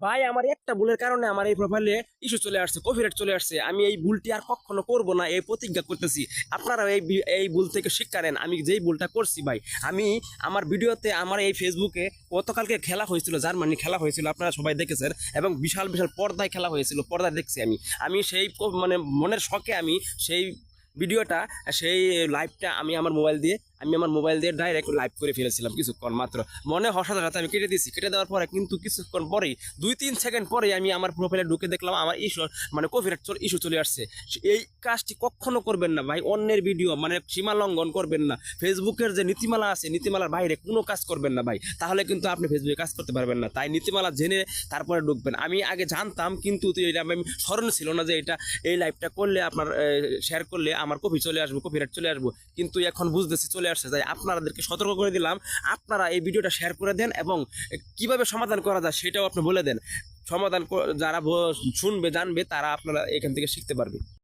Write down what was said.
ভাই আমার একটা ভুলের কারণে আমার এই প্রোফাইলে ইস্যু চলে আসছে, কপিরাইট চলে আসছে। আমি এই ভুলটি আর কখনো করব না, এই প্রতিজ্ঞা করতেছি। আপনারা এই ভুল থেকে শিক্ষা নেন। আমি যেই ভুলটা করছি ভাই, আমি আমার ভিডিওতে আমার এই ফেসবুকে গতকালকে খেলা হয়েছিল, জার্মানি খেলা হয়েছিল, আপনারা সবাই দেখেছেন, এবং বিশাল বিশাল পর্দায় খেলা হয়েছিল, পর্দায় দেখছি আমি। আমি সেই মানে মনের শখে আমি সেই ভিডিওটা, সেই লাইভটা আমি আমার মোবাইল দিয়ে ডাইরেক্ট লাইভ করে ফেলেছিলাম কিছুক্ষণ মাত্র। মনে হওয়ার সাথে সাথে আমি কেটে দিয়েছি। কেটে দেওয়ার পরে কিন্তু কিছুক্ষণ পরেই 2-3 সেকেন্ড পরেই আমি আমার প্রোফাইলে ঢুকে দেখলাম আমার ইস্যু, মানে কপিরাইট ইস্যু চলে আসছে। এই কাজটি কখনো করবেন না ভাই। অন্যের ভিডিও মানে সীমা লঙ্ঘন করবেন না। ফেসবুকের যে নীতিমালা আছে, নীতিমালার বাইরে কোনো কাজ করবেন না ভাই, তাহলে কিন্তু আপনি ফেসবুকে কাজ করতে পারবেন না। তাই নীতিমালা জেনে তারপরে ঢুকবেন। আমি আগে জানতাম, কিন্তু এটা আমি স্মরণ ছিল না যে এই লাইভটা করলে আপনার শেয়ার করলে আমার কপি চলে আসবো, কপিরাইট চলে আসবো। কিন্তু এখন বুঝতেছি চলে আসছে। তাই আপনাদেরকে সতর্ক করে দিলাম, আপনারা এই ভিডিওটা শেয়ার করে দেন এবং কিভাবে সমাধান করা যায় সেটাও আপনি বলে দেন। সমাধান যারা শুনবে জানবে, তারা আপনারা এখান থেকে শিখতে পারবে।